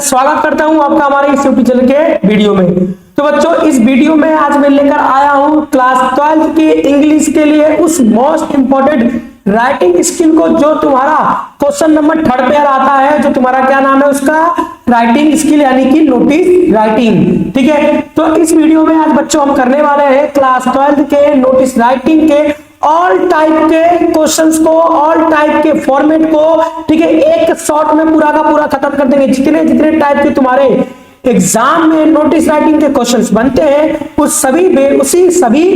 स्वागत करता हूं आपका हमारे इस यूट्यूब चैनल के वीडियो में। तो बच्चों, इस वीडियो में आज मैं लेकर आया हूं क्लास 12 की इंग्लिश के लिए उस मोस्ट इंपॉर्टेंट राइटिंग स्किल को जो तुम्हारा क्वेश्चन नंबर 3rd पे आता है, जो तुम्हारा क्या नाम है उसका, राइटिंग स्किल यानी कि नोटिस राइटिंग। ठीक है, तो इस वीडियो में आज बच्चों हम करने वाले हैं क्लास 12 के नोटिस राइटिंग के ऑल टाइप के क्वेश्चंस को, ऑल टाइप के फॉर्मेट को, ठीक है, एक शॉट में पूरा का पूरा खत्म कर देंगे। जितने जितने टाइप के तुम्हारे एग्जाम में नोटिस राइटिंग के क्वेश्चंस बनते हैं उस सभी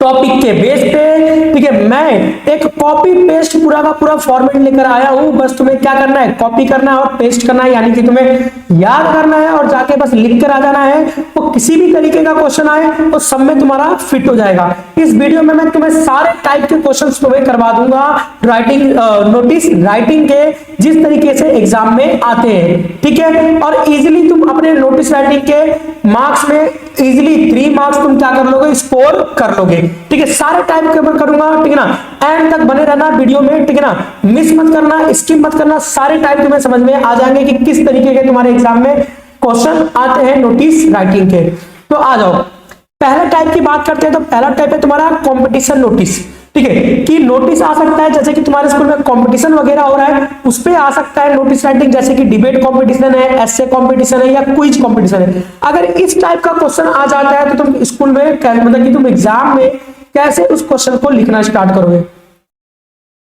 टॉपिक के बेस पे, ठीक है, मैं एक कॉपी पेस्ट पूरा का पूरा फॉर्मेट लेकर आया हूं। बस तुम्हें क्या करना है, कॉपी करना है और पेस्ट करना है, यानी कि तुम्हें याद करना है और जाके बस लिख कर आ जाना है। वो किसी भी तरीके का क्वेश्चन आए वो सब में तुम्हारा फिट हो जाएगा। इस वीडियो में मैं तुम्हें सारे टाइप के क्वेश्चंस तुम्हें करवा दूंगा राइटिंग नोटिस राइटिंग के, जिस तरीके से एग्जाम में आते हैं। ठीक है, और इजिली तुम अपने नोटिस राइटिंग के मार्क्स में इजिली 3 मार्क्स तुम क्या कर लोगे, स्कोर कर लोगे। ठीक है, सारे टाइप के ऊपर करूंगा, ठीक है ना, एंड तक बने रहना वीडियो में, ठीक है ना, मिस मत करना, स्किप मत करना। सारे टाइप तुम्हें समझ में आ जाएंगे कि किस तरीके के तुम्हारे एग्जाम में क्वेश्चन आते हैं नोटिस राइटिंग के। तो आ जाओ, पहले टाइप की बात करते हैं। तो पहला टाइप है तुम्हारा कंपटीशन नोटिस। ठीक है, कि नोटिस आ सकता है जैसे कि तुम्हारे स्कूल में कंपटीशन वगैरह हो रहा है उस पे आ सकता है नोटिस राइटिंग, जैसे कि डिबेट कंपटीशन है, एस्से कंपटीशन है या क्विज कंपटीशन है। अगर इस टाइप का क्वेश्चन आ जाता है तो तुम स्कूल में मतलब कि तुम एग्जाम में कैसे उस क्वेश्चन को लिखना स्टार्ट करोगे।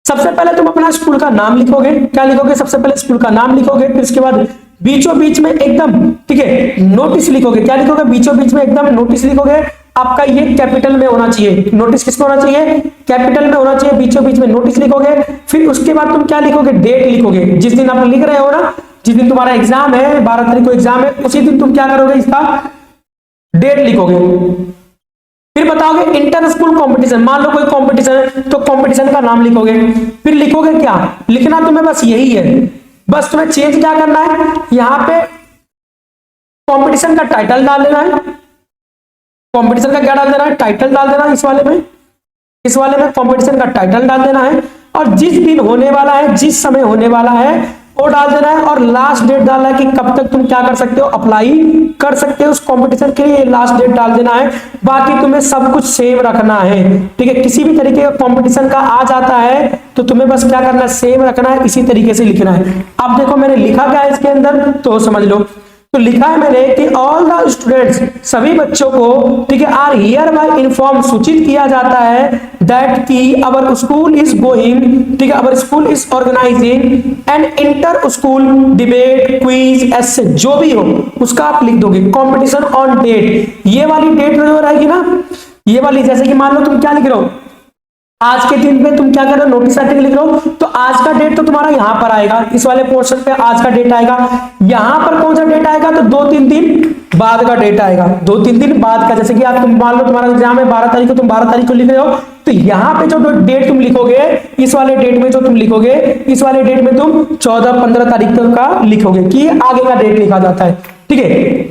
सबसे पहले तुम अपना स्कूल का नाम लिखोगे। क्या लिखोगे, सबसे पहले स्कूल का नाम लिखोगे, फिर उसके बाद बीचों बीच में एकदम, ठीक है, नोटिस लिखोगे। क्या लिखोगे, बीचों बीच में एकदम नोटिस लिखोगे। आपका ये कैपिटल में होना चाहिए, नोटिस किसमें होना चाहिए, कैपिटल में होना चाहिए। बीचों बीच में नोटिस लिखोगे। फिर उसके बाद तुम क्या लिखोगे, डेट लिखोगे। जिस दिन आप लिख रहे हो ना, जिस दिन तुम्हारा एग्जाम है, 12 तारीख को एग्जाम है, उसी दिन तुम क्या करोगे, इसका डेट लिखोगे। फिर बताओगे इंटर स्कूल कंपटीशन, मान लो कोई कंपटीशन है तो कंपटीशन का नाम लिखोगे। फिर लिखोगे क्या, लिखना तुम्हें बस यही है, बस तुम्हें चेंज क्या करना है, यहां पे कंपटीशन का टाइटल डाल देना है। कंपटीशन का क्या डाल देना है, टाइटल डाल देना है। इस वाले में कंपटीशन का टाइटल डाल देना है और जिस दिन होने वाला है, जिस समय होने वाला है वो डाल देना है। और लास्ट डेट डालना है कि कब तक तुम क्या कर सकते हो, अप्लाई कर सकते हो उस कंपटीशन के लिए, लास्ट डेट डाल देना है। बाकी तुम्हें सब कुछ सेम रखना है। ठीक है, किसी भी तरीके का कंपटीशन का आ जाता है तो तुम्हें बस क्या करना है, सेम रखना है, इसी तरीके से लिखना है। अब देखो मैंने लिखा क्या है इसके अंदर, तो समझ लो। तो लिखा है मैंने कि ऑल द स्टूडेंट्स, सभी बच्चों को, ठीक है, आर हियर बाय इन्फॉर्म, सूचित किया जाता है दैट कि अवर स्कूल इज गोइंग, ठीक है, our school is organising and inter school debate quiz essay, जो भी हो उसका आप लिख दोगे। कंपटीशन ऑन डेट, ये वाली डेट जो रहेगी ना, ये वाली, जैसे कि मान लो तुम क्या लिख रहे हो, आज के दिन पे तुम क्या कर रहे हो, नोटिस राइटिंग लिख रहे हो, तो आज का डेट तो तुम्हारा यहां पर आएगा, इस वाले पोर्शन पे आज का डेट आएगा। यहां पर कौन सा डेट आएगा, तो 2-3 दिन बाद का डेट आएगा, 2-3 दिन बाद का। जैसे कि आप तुम मान लो तुम्हारा एग्जाम है 12 तारीख को, तुम 12 तारीख को लिख रहे हो, तो यहाँ पे जो डेट तुम लिखोगे, इस वाले डेट में जो तुम लिखोगे, इस वाले डेट में तुम 14-15 तारीख तक का लिखोगे कि आगे का डेट लिखा जाता है। ठीक है,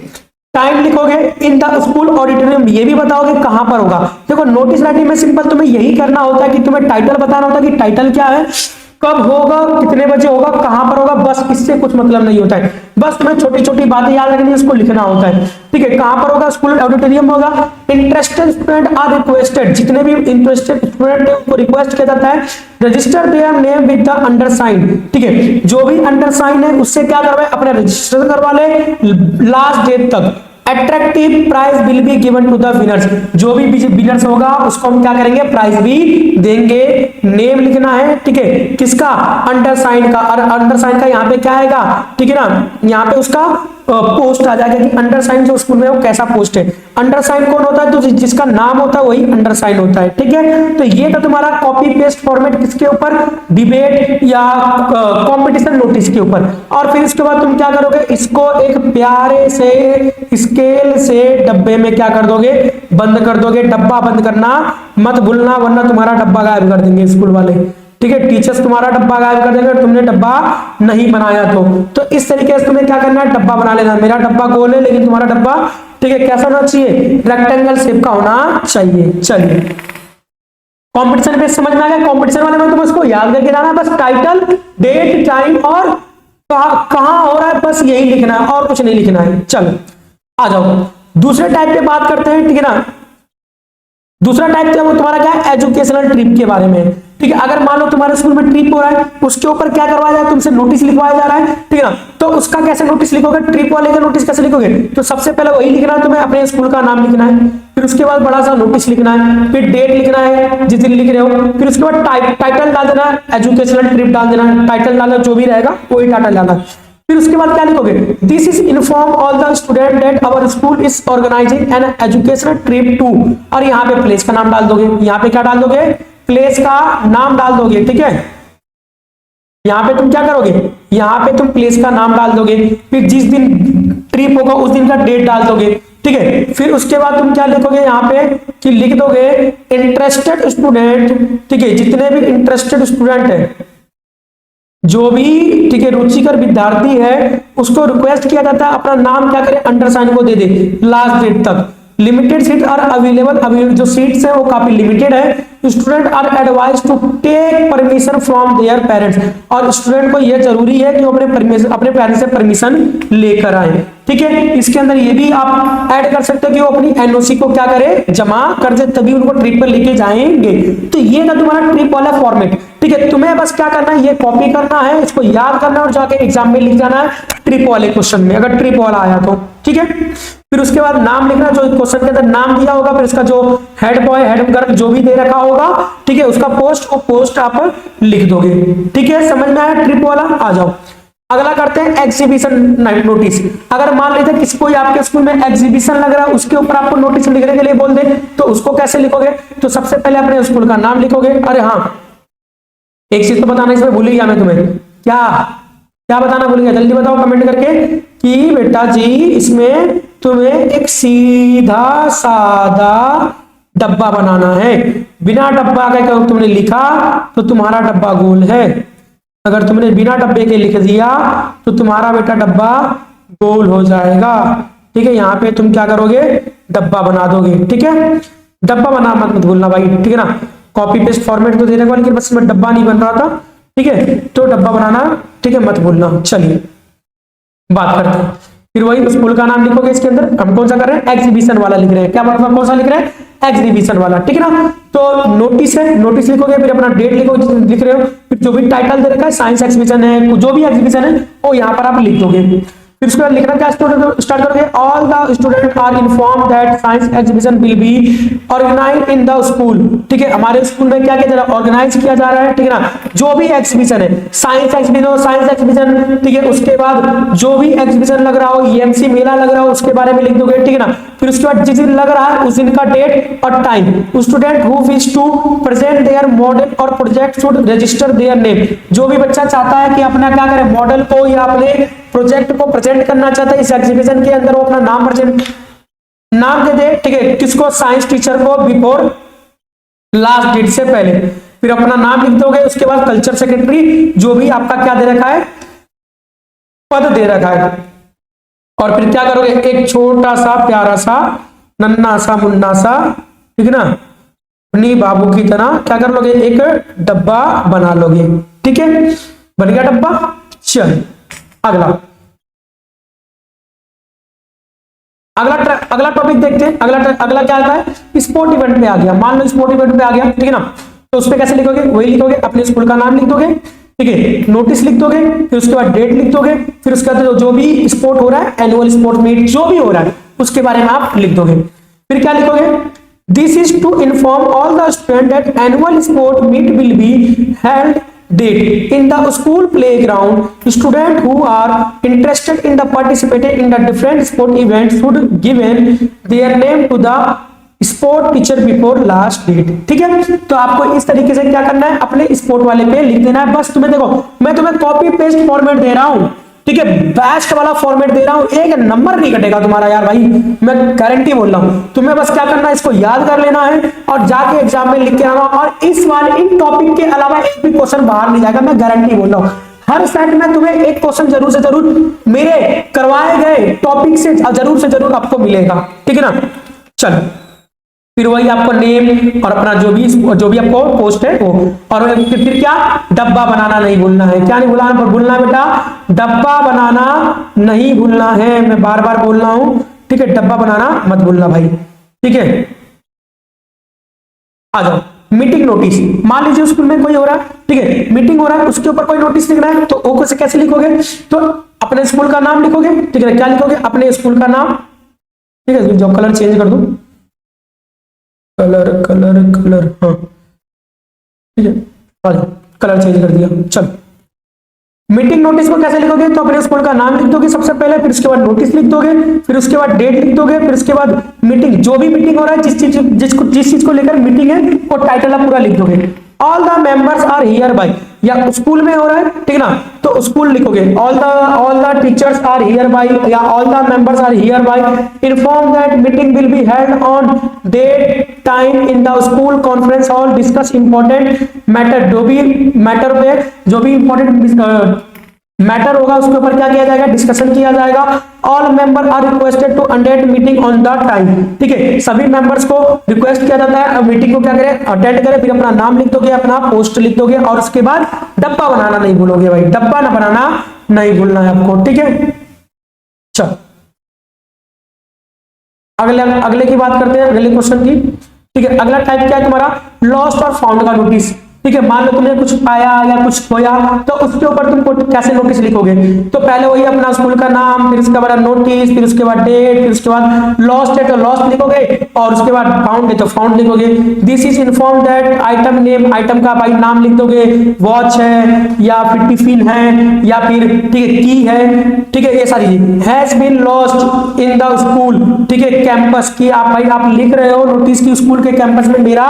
टाइम लिखोगे इन द स्कूल ऑडिटोरियम, ये भी बताओगे कहां पर होगा। देखो नोटिस राइटिंग में सिंपल तुम्हें यही करना होता है कि तुम्हें टाइटल बताना होता है कि टाइटल क्या है, कब होगा, कितने बजे होगा, कहां पर होगा, बस इससे कुछ मतलब नहीं होता है। बस तुम्हें छोटी छोटी बातें याद रखनी है, उसको लिखना होता है। ठीक है, कहां पर होगा, स्कूल ऑडिटोरियम होगा। इंटरेस्टेड स्टूडेंट आर रिक्वेस्टेड, जितने भी इंटरेस्टेड स्टूडेंट है उनको रिक्वेस्ट किया जाता है, register their name with the undersigned. ठीक है, जो भी अंडरसाइन है उससे क्या करवाए, अपना रजिस्टर करवा ले लास्ट डेट तक। Attractive prize will be given to the winners, जो भी विनर्स होगा उसको हम क्या करेंगे, प्राइज भी देंगे। नेम लिखना है, ठीक है, किसका, अंडरसाइन का, और अंडरसाइन का यहाँ पे क्या आएगा, ठीक है ना, यहाँ पे उसका पोस्ट आ जाएगा कि अंडरसाइन जो स्कूल में वो कैसा पोस्ट है। अंडरसाइन कौन होता है, तो जिसका नाम होता है वही अंडरसाइन होता है। ठीक है, तो ये तो तुम्हारा कॉपी पेस्ट फॉर्मेट किसके ऊपर, डिबेट या कंपटीशन नोटिस के ऊपर। और फिर इसके बाद तुम क्या करोगे, इसको एक प्यारे से स्केल से डब्बे में क्या कर दोगे, बंद कर दोगे। डब्बा बंद करना मत भूलना, वरना तुम्हारा डब्बा गायब कर देंगे स्कूल वाले। ठीक है, टीचर्स तुम्हारा डब्बा गायब कर देंगे, तुमने डब्बा नहीं बनाया तो इस तरीके से तुम्हें क्या करना है, डब्बा बना लेना। मेरा डब्बा गोल है लेकिन तुम्हारा डब्बा, ठीक है, कैसा होना चाहिए, रेक्टेंगल शेप का होना चाहिए। चलिए, कंपटीशन पे समझ में आ गया। कंपटीशन वाले में तुम उसको याद करके जाना, बस टाइटल, डेट, टाइम और कहां हो रहा है, बस यही लिखना है और कुछ नहीं लिखना है। चलो आ जाओ दूसरे टाइप पे बात करते हैं, ठीक है ना। दूसरा टाइप क्या वो तुम्हारा क्या है, एजुकेशनल ट्रिप के बारे में, ठीक है। अगर मान लो तुम्हारे स्कूल में ट्रिप हो रहा है, उसके ऊपर क्या करवाया जाए, तुमसे नोटिस लिखवाया जा रहा है, ठीक है ना। तो उसका कैसे नोटिस लिखोगे, ट्रिप वाले का नोटिस कैसे लिखोगे, तो सबसे पहले वही लिखना है तुम्हें, अपने स्कूल का नाम लिखना है, फिर उसके बाद बड़ा सा नोटिस लिखना है, फिर डेट लिखना है जिस दिन लिख रहे हो, फिर उसके बाद टाइटल डाल देना, एजुकेशनल ट्रिप डाल देना, टाइटल डालना जो भी रहेगा वही टाइटल डालना। फिर उसके बाद क्या लिखोगे, this is inform all the student that our school is organising an educational trip to, और यहाँ पे प्लेस का नाम डाल दोगे, यहाँ पे क्या डाल दोगे, प्लेस का नाम डाल दोगे, ठीक है। यहाँ पे तुम क्या करोगे, यहाँ पे तुम प्लेस का नाम डाल दोगे, फिर जिस दिन ट्रिप होगा उस दिन का डेट डाल दोगे, ठीक है। फिर उसके बाद तुम क्या लिखोगे यहाँ पे कि लिख दोगे इंटरेस्टेड स्टूडेंट, ठीक है, जितने भी इंटरेस्टेड स्टूडेंट है, जो भी ठीक है रुचिकर विद्यार्थी है, उसको रिक्वेस्ट किया जाता है अपना नाम क्या करे, अंडरसाइन को दे दे लास्ट डेट तक। लिमिटेड सीट आर अवेलेबल, अभी जो सीट्स है वो काफी लिमिटेड है। Student are advise to take permission from their parents, और स्टूडेंट को यह जरूरी है कि वो अपने पेरेंट्स से परमिशन लेकर आए, ठीक है। इसके अंदर ये भी आप ऐड कर सकते हो कि वो अपनी एनओसी को क्या करे, जमा कर दे, तभी उनको ट्रिप पर लेके जाएंगे। तो ये था तुम्हारा ट्रिप वाला फॉर्मेट, ठीक है। तुम्हें बस क्या करना है, ये कॉपी करना है, इसको याद करना है और जाके एग्जाम में लिख जाना है ट्रिप वाले क्वेश्चन में, अगर ट्रिप वाला आया तो, ठीक है। फिर उसके बाद नाम लिखना, जो क्वेश्चन के अंदर नाम दिया होगा, फिर उसका जो हेड बॉय हेड गर्ल जो भी दे रखा होगा, ठीक है, उसका पोस्ट, वो पोस्ट आप लिख दोगे, ठीक है। समझ में आया ट्रिप वाला। आ जाओ अगला करते हैं एग्जीबिशन नोटिस। अगर मान लीजिए किसी कोई आपके स्कूल में एग्जीबिशन लग रहा है, उसके ऊपर आपको नोटिस लिखने के लिए बोल दे, तो उसको कैसे लिखोगे, तो सबसे पहले अपने स्कूल का नाम लिखोगे। अरे हाँ, एक चीज तो बताना इसमें भूल ही गया मैं तुम्हें, क्या क्या बताना भूल गया, जल्दी बताओ कमेंट करके कि बेटा जी इसमें तुम्हें एक सीधा सादा डब्बा बनाना है। बिना डब्बा के अगर तुमने लिखा तो तुम्हारा डब्बा गोल है, अगर तुमने बिना डब्बे के लिख दिया तो तुम्हारा बेटा डब्बा गोल हो जाएगा, ठीक है। यहाँ पे तुम क्या करोगे, डब्बा बना दोगे, ठीक है। डब्बा बना मत भूलना भाई, ठीक है ना। कॉपी पेस्ट फॉर्मेट तो देने वाले, बस में डब्बा नहीं बन रहा था, ठीक है, तो डब्बा बनाना, ठीक है, मत भूलना। चलिए बात करते हैं, फिर वही स्कूल का नाम लिखोगे। इसके अंदर हम कौन सा कर रहे हैं, एग्जीबिशन वाला लिख रहे हैं, क्या मतलब कौन सा लिख रहे हैं, एग्जीबिशन वाला, ठीक है ना। तो नोटिस है, नोटिस लिखोगे, फिर अपना डेट लिख रहे हो, फिर जो भी टाइटल दे रखा है, साइंस एग्जीबिशन है, जो भी एग्जीबिशन है वो यहाँ पर आप लिख दोगे। फिर उसके बाद लिखना क्या स्टार्ट करोगे, all the student are inform that science exhibition will be organised in the school, ठीक है। हमारे स्कूल में क्या किया जा रहा है, ऑर्गेनाइज किया जा रहा है, ठीक है ना। जो भी एग्जीबिशन है, साइंस एग्जीबिशन, ठीक है। उसके बाद जो भी एग्जीबिशन लग रहा हो, ईएमसी मेला लग रहा हो, उसके बारे में लिख दोगे, ठीक है ना। फिर उसके बाद जिस दिन लग रहा है उस दिन का डेट और time. Student who wish to present their model और project should register their name, जो भी बच्चा चाहता है कि अपना क्या करे, मॉडल को या अपने प्रोजेक्ट को प्रेजेंट करना चाहता है इस एग्जीबिशन के अंदर, वो अपना नाम दे दे, ठीक है। किसको, साइंस टीचर को, बिफोर लास्ट डेट से पहले। फिर अपना नाम लिख दोगे। उसके बाद कल्चर सेक्रेटरी, जो भी आपका क्या दे रखा है, पद दे रखा है, और फिर क्या करोगे, एक छोटा सा प्यारा सा नन्ना सा मुन्ना सा, ठीक है ना, अपनी बाबू की तरह क्या कर लोगे, एक डब्बा बना लोगे, ठीक है। बन गया डब्बा। चल अगला अगला टॉपिक देखते हैं। अगला क्या आता है, स्पोर्ट इवेंट में आ गया। मान लो स्पोर्ट इवेंट में आ गया, ठीक है ना। तो उस पर कैसे लिखोगे, वही लिखोगे, अपने स्कूल का नाम लिख दोगे, ठीक है, नोटिस लिख दोगे, फिर उसके बाद डेट लिख दोगे, फिर उसके बाद जो भी स्पोर्ट हो रहा है, एनुअल स्पोर्ट मीट जो भी हो रहा है उसके बारे में आप लिख दोगे। फिर क्या लिखोगे, this is to inform all the student that annual sport meet will be held date in the school playground. Students who are interested in the participating in the different sport events should given their name to the sport teacher before last date, ठीक है। तो आपको इस तरीके से क्या करना है, अपने स्पोर्ट वाले पे लिख देना है। बस तुम्हें देखो, मैं तुम्हें कॉपी पेस्ट फॉर्मेट दे रहा हूं, ठीक है, बेस्ट वाला फॉर्मेट दे रहा हूं, एक नंबर नहीं कटेगा तुम्हारा यार भाई, मैं गारंटी बोल रहा हूं। तुम्हें बस क्या करना है, इसको याद कर लेना है और जाके एग्जाम में लिख के आना। और इस वाले इन टॉपिक के अलावा एक भी क्वेश्चन बाहर नहीं जाएगा, मैं गारंटी बोल रहा हूं। हर सेट में तुम्हें एक क्वेश्चन जरूर से जरूर मेरे करवाए गए टॉपिक से जरूर आपको मिलेगा, ठीक है ना। चलो फिर वही आपको नेम और अपना जो भी आपको पोस्ट है वो, और फिर क्या, डब्बा बनाना नहीं भूलना है। क्या नहीं भूलना है बेटा, डब्बा बनाना नहीं भूलना है। मैं बार बार बोल रहा हूं, ठीक है, डब्बा बनाना मत भूलना भाई, ठीक है। आ जाओ, मीटिंग नोटिस। मान लीजिए स्कूल में कोई हो रहा है, ठीक है, मीटिंग हो रहा है, उसके ऊपर कोई नोटिस लिखना है, तो वो कैसे लिखोगे, तो अपने स्कूल का नाम लिखोगे, ठीक है। क्या लिखोगे, अपने स्कूल का नाम, ठीक है। जो कलर चेंज कर दूं, कलर हाँ, ठीक है, कलर चेंज कर दिया। चलो, मीटिंग नोटिस को कैसे लिखोगे, तो अपने स्कूल का नाम लिख दोगे सबसे पहले, फिर उसके बाद नोटिस लिख दोगे, फिर उसके बाद डेट लिख दोगे, फिर उसके बाद मीटिंग, जो भी मीटिंग हो रहा है, जिस चीज को लेकर मीटिंग है, वो टाइटल आप पूरा लिख दोगे। All the members are hereby, या स्कूल में हो रहा है, ठीक ना, तो स्कूल लिखोगे। All the teachers are hereby, या all the members are hereby inform that meeting will be held on date time in the school conference hall, discuss important matter. जो भी इंपॉर्टेंट मैटर होगा उसके ऊपर क्या किया जाएगा, discussion किया जाएगा। All member are requested to attend meeting on the time, ठीक है। सभी मेंबर्स को रिक्वेस्ट किया जाता है मीटिंग को क्या करें, अटेंड करें। फिर अपना नाम लिख दोगे, अपना पोस्ट लिख दोगे, और उसके बाद डब्बा बनाना नहीं भूलोगे भाई, डब्बा ना बनाना नहीं भूलना है आपको, ठीक है। चलो अगले की बात करते हैं, अगले क्वेश्चन की, ठीक है। अगला टाइप क्या है तुम्हारा, लॉस्ट और फाउंड का नोटिस, ठीक है। मान लो तुमने कुछ पाया या कुछ खोया, तो उसके ऊपर तुम कैसे नोटिस लिखोगे, तो पहले वही अपना स्कूल का नाम, फिर उसके बाद नोटिस, फिर उसके बाद डेट, फिर उसके बाद लॉस्ट है तो लॉस्ट लिखोगे, और उसके बाद फाउंड है तो फाउंड लिखोगे। This is inform that item name, item का भाई नाम लिख दोगे, वॉच है या फिर टिफिन है या फिर, ठीक है, की है, ठीक है, ये सारी चीज। Has been lost in the school, ठीक है, कैंपस की आप लिख रहे हो नोटिस की स्कूल के कैंपस में मेरा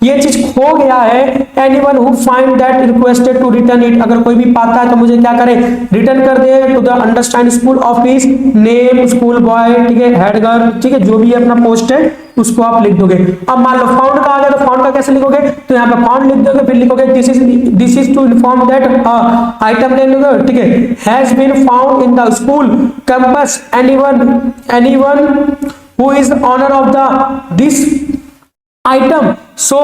ये चीज खो गया है। Anyone who find that requested to return it, अगर कोई भी पाता है तो मुझे क्या करे, रिटर्न कर दे to the understand school office, name school boy, ठीक है, हेड गर्ल, ठीक है, जो भी अपना पोस्ट है उसको आप लिख दोगे। अब मान लो फाउंड का आ गया, तो फाउंड का कैसे लिखोगे, तो यहाँ पे फाउंड लिख दोगे, फिर लिखोगे this is to inform that item ले लोगे, ठीक है, has been found in the school campus, anyone who is owner of the this item, so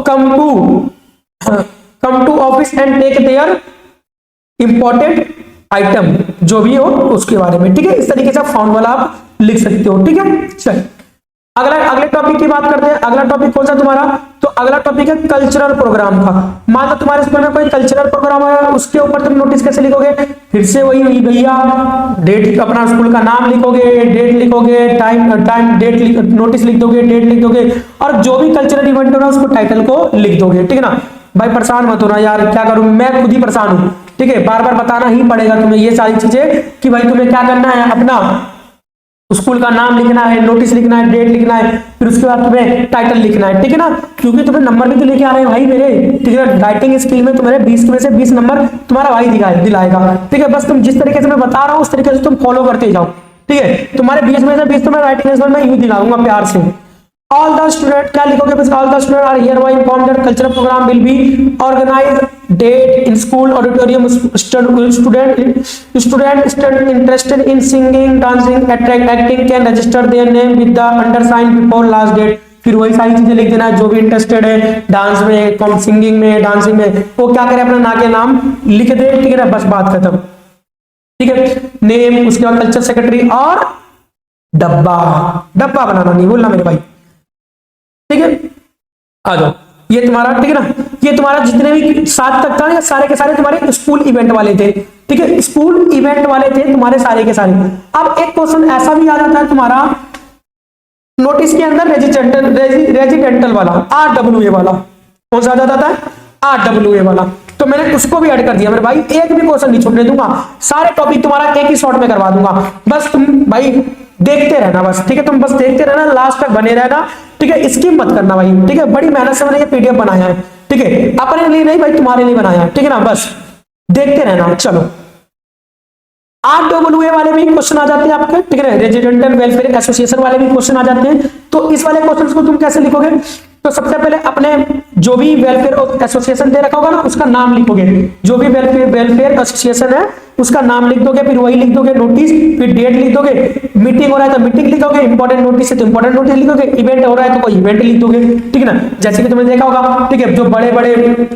come to office and take their important item, जो भी हो उसके बारे में, ठीक है। इस तरीके से आप फाउंड वाला आप लिख सकते हो, ठीक है। चल अगले टॉपिक की बात करते हैं। अगला टॉपिक कौन सा तुम्हारा, तो अगला टॉपिक है कल्चरल प्रोग्राम का। मान लो तुम्हारे स्कूल में कोई कल्चरल प्रोग्राम है, उसके ऊपर तुम नोटिस कैसे लिखोगे, फिर से वही भैया, डेट, अपना स्कूल का नाम लिखोगे, डेट लिखोगे, टाइम डेट नोटिस लिख दोगे, डेट लिख दोगे, और जो भी कल्चरल इवेंट हो रहा है उसको टाइटल को लिख दोगे, ठीक है ना। भाई परेशान मत होना यार, क्या करूं, मैं खुद ही परेशान हूं, ठीक है, बार बार बताना ही पड़ेगा तुम्हें ये सारी चीजें कि भाई तुम्हें क्या करना है, अपना स्कूल का नाम लिखना है, नोटिस लिखना है, डेट लिखना है, फिर उसके बाद तुम्हें टाइटल लिखना है, ठीक है ना। क्योंकि तुम्हें नंबर भी तो लेके आ रहे हैं भाई मेरे, ठीक है। राइटिंग स्किल में तुम्हारे 20 में से 20 नंबर तुम्हारा भाई दिलाएगा, ठीक है। बस तुम जिस तरीके से मैं बता रहा हूँ उस तरीके से तुम फॉलो करते जाओ, ठीक है। तुम्हारे 20 में से 20 तुम्हें राइटिंग स्किल में यूं दिलाऊंगा प्यार से। ऑल द स्टूडेंट क्या लिखोगे, बस all the student are hereby informed that cultural programme will be organised date in school auditorium, student interested in singing, dancing, acting can register their name with the undersign before last date. फिर वही सारी चीजें लिख देना, जो भी interested है dance में, सिंगिंग में, डांसिंग में, वो क्या करे, अपना ना के नाम लिख दे, ठीक है ना, बस बात खत्म, ठीक है। नेम, उसके बाद कल्चर सेक्रेटरी, और डब्बा बनाना नहीं भूलना मेरे भाई, ठीक है। आ जाओ, ये तुम्हारा, ठीक है ना, ये तुम्हारा जितने भी 7 तक था ये सारे के सारे तुम्हारे स्कूल इवेंट वाले थे, ठीक है, स्कूल इवेंट वाले थे तुम्हारे सारे के सारे। अब एक क्वेश्चन ऐसा भी आ जाता है तुम्हारा नोटिस के अंदर, रेजिडेंटल वाला, RWA वाला, कौन सा आ जाता है, RWA वाला, तो मैंने उसको भी ऐड कर दिया मेरे भाई, एक भी क्वेश्चन नहीं छूटने दूंगा, सारे टॉपिक तुम्हारा एक ही शॉट में करवा दूंगा, बस तुम भाई देखते रहना बस, ठीक है, तुम बस देखते रहना, लास्ट तक बने रहना, ठीक है, स्किप मत करना भाई, ठीक है। बड़ी मेहनत से मैंने ये PDF बनाया है, ठीक है, अपने लिए नहीं भाई, तुम्हारे लिए बनाया है, ठीक है ना, बस देखते रहना। चलो RWA वाले भी क्वेश्चन आ जाते हैं आपके, ठीक है, रेजिडेंटल वेलफेयर एसोसिएशन वाले भी क्वेश्चन आ जाते हैं। तो इस वाले क्वेश्चन को तुम कैसे लिखोगे, तो सबसे पहले अपने जो भी वेलफेयर एसोसिएशन दे रखा होगा ना उसका नाम लिखोगे, जो भी वेलफेयर एसोसिएशन है उसका नाम लिख दोगे, फिर वही लिख दोगे नोटिस, फिर डेट लिख दोगे, मीटिंग हो रहा है तो मीटिंग लिखोगे, इंपॉर्टेंट नोटिस है तो इंपॉर्टेंट नोटिस लिखोगे, इवेंट हो रहा है तो कोई इवेंट लिख दोगे, ठीक है ना। जैसे कि तुमने देखा होगा, ठीक है, जो बड़े बड़े,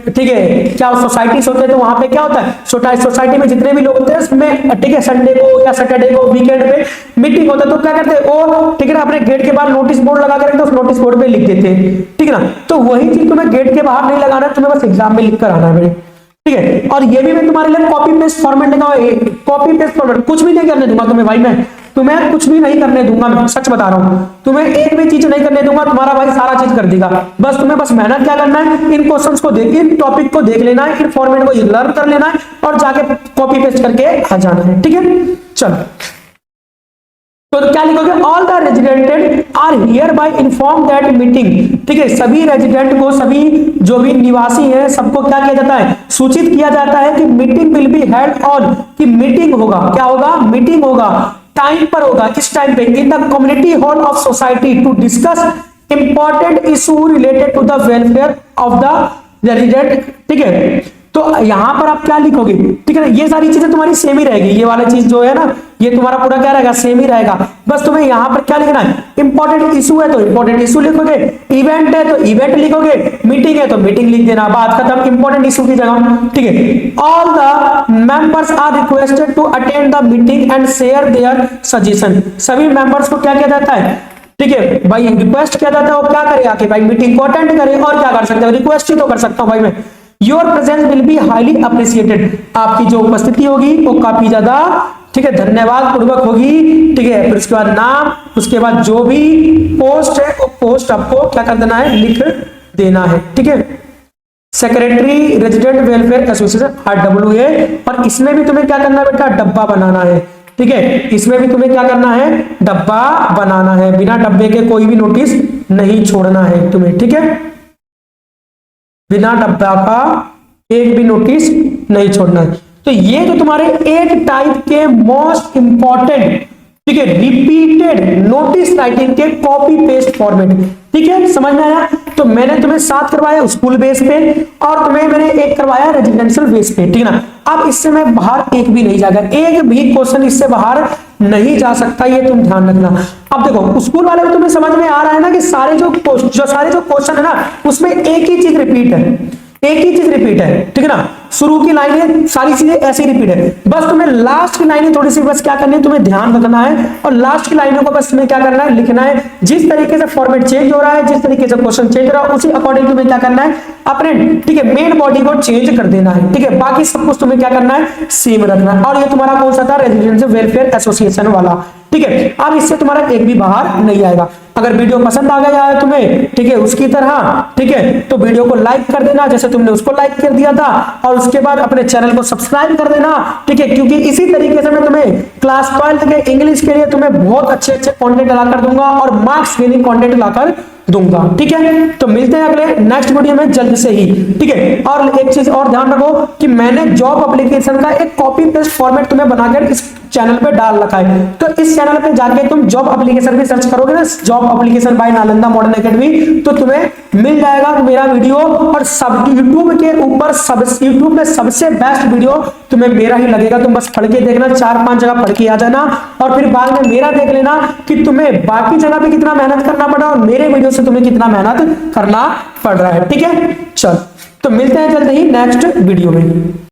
ठीक है, क्या सोसाइटीज होते हैं तो वहां पे क्या होता है, सोसाइटी में जितने भी लोग होते हैं उसमें, ठीक है, संडे को या सैटरडे को वीकेंड पे मीटिंग होता है तो क्या करते हैं वो, ठीक है ना, अपने गेट के बाहर नोटिस बोर्ड लगा कर उस नोटिस बोर्ड पे लिख देते हैं, ठीक है ना। तो वही चीज तुम्हें गेट के बाहर नहीं लगाना है, तुम्हें बस एग्जाम में लिख कर आना है मेरे, ठीक है। और ये भी मैं तुम्हारे लिए कॉपी पेस्ट फॉर्मेट लिखा हुआ है, कॉपी पेस्ट फॉर्मेट, कुछ भी नहीं करने दूंगा तुम्हें भाई, तुम्हें कुछ भी नहीं करने दूंगा, मैं सच बता रहा हूं, तुम्हें एक भी चीज नहीं करने दूंगा, तुम्हारा भाई सारा चीज कर देगा। बस तुम्हें बस मेहनत क्या करना है, इन क्वेश्चंस को देख, इन टॉपिक को देख लेना है, इन फॉर्मेट को लर्न कर लेना है और जाके कॉपी पेस्ट करके आ जाना है, ठीक है। चलो तो क्या लिखोगे, all the residents are hereby inform that meeting, ठीक है, सभी रेजिडेंट को, सभी जो भी निवासी हैं सबको क्या किया जाता है, सूचित किया जाता है कि meeting will be held on, कि मीटिंग होगा, क्या होगा, मीटिंग होगा, टाइम पर होगा, इस टाइम पे, in the community hall of society to discuss important issue related to the welfare of the resident, ठीक है। तो यहां पर आप क्या लिखोगे, ठीक है ना, ये सारी चीजें तुम्हारी सेम ही रहेगी, ये वाला चीज जो है ना ये तुम्हारा पूरा क्या रहेगा, सेम ही रहेगा। बस तुम्हें यहां पर क्या लिखना है, इंपॉर्टेंट इशू है तो इंपॉर्टेंट इशू लिखोगे, इवेंट है तो इवेंट लिखोगे, मीटिंग है तो मीटिंग लिख देना, बात खत्म, इंपॉर्टेंट इशू की जगह, ठीक है। All the members are requested to attend the meeting and share their suggestion, सभी मेंबर्स को क्या किया जाता है, ठीक है भाई, रिक्वेस्ट किया जाता है, वो क्या करे आके भाई मीटिंग को अटेंड करे, और क्या कर सकते हो, रिक्वेस्ट ही तो कर सकता हूं भाई मैं। Your presence will be highly appreciated, आपकी जो उपस्थिति होगी वो काफी ज्यादा, ठीक है, धन्यवाद पूर्वक होगी, ठीक है। फिर उसके बाद नाम, उसके बाद जो भी पोस्ट है वो पोस्ट आपको क्या कर देना है, लिख देना है, ठीक है। Secretary resident welfare association RWA, और इसमें भी तुम्हें क्या करना है बेटा, डब्बा बनाना है, ठीक है, इसमें भी तुम्हें क्या करना है, डब्बा बनाना है, बिना डब्बे के कोई भी नोटिस नहीं छोड़ना है तुम्हें, ठीक है, बिना डब्बा का एक भी नोटिस नहीं छोड़ना है। तो ये जो तुम्हारे 8 टाइप के मोस्ट इंपॉर्टेंट, ठीक है, रिपीटेड नोटिस राइटिंग के कॉपी पेस्ट फॉर्मेट, ठीक है, समझ में आया। तो मैंने तुम्हें 7 करवाया स्कूल बेस पे, और तुम्हें मैंने 1 करवाया रेजिडेंशियल बेस पे, ठीक है ना। अब इससे मैं बाहर एक भी नहीं जाएगा, एक भी क्वेश्चन इससे बाहर नहीं जा सकता, ये तुम ध्यान रखना। अब देखो स्कूल वाले में तुम्हें समझ में आ रहा है ना कि सारे जो क्वेश्चन है ना उसमें एक ही चीज रिपीट है, एक ही चीज रिपीट है, ठीक है ना। शुरू की लाइनें सारी चीजें ऐसे ही रिपीट है, बस तुम्हें लास्ट की लाइनें थोड़ी सी बस क्या करनी है, तुम्हें ध्यान रखना है, और लास्ट की लाइनों को बस तुम्हें क्या करना है, लिखना है। जिस तरीके से फॉर्मेट चेंज हो रहा है, जिस तरीके से क्वेश्चन चेंज हो रहा है, उसी अकॉर्डिंग तुम्हें क्या करना है, अपने, ठीक है, मेन बॉडी को चेंज कर देना है, ठीक है। बाकी सब कुछ तुम्हें क्या करना है, सेम रखना है। और ये तुम्हारा कौन सा था, रेजिडेंशियल वेलफेयर एसोसिएशन वाला, ठीक है। अब इससे तुम्हारा एक भी बाहर नहीं आएगा। अगर वीडियो पसंद आ गया है तुम्हें, ठीक है, उसकी तरह, ठीक है, तो वीडियो को लाइक कर देना जैसे तुमने उसको लाइक कर दिया था, और उसके बाद अपने चैनल को सब्सक्राइब कर देना, ठीक है, क्योंकि इसी तरीके से मैं तुम्हें क्लास 12 के इंग्लिश के लिए तुम्हें बहुत अच्छे अच्छे कंटेंट लाकर दूंगा और मार्क्स गेनिंग कंटेंट लाकर दूंगा, ठीक है। तो मिलते हैं अगले नेक्स्ट वीडियो में जल्द से ही, ठीक है। और एक चीज और ध्यान रखो कि मैंने जॉब एप्लीकेशन का एक कॉपी पेस्ट फॉर्मेट तुम्हें बनाकर इस चैनल पे डाल रखा है, तो इस चैनल पे जाके तुम जॉब एप्लीकेशन भी सर्च करोगे ना, job application by Nalanda modern academy, तो तुम्हें मिल जाएगा मेरा वीडियो। और सब यूट्यूब के ऊपर यूट्यूब में सबसे बेस्ट वीडियो तुम्हें मेरा ही लगेगा, तुम बस पढ़ के देखना, 4-5 जगह पढ़ के आ जाना, और फिर बाद में मेरा देख लेना कि तुम्हें बाकी जगह पे कितना मेहनत करना पड़ा और मेरे वीडियो से तुम्हें कितना मेहनत करना पड़ रहा है, ठीक है। चल तो मिलते हैं जल्द ही नेक्स्ट वीडियो में।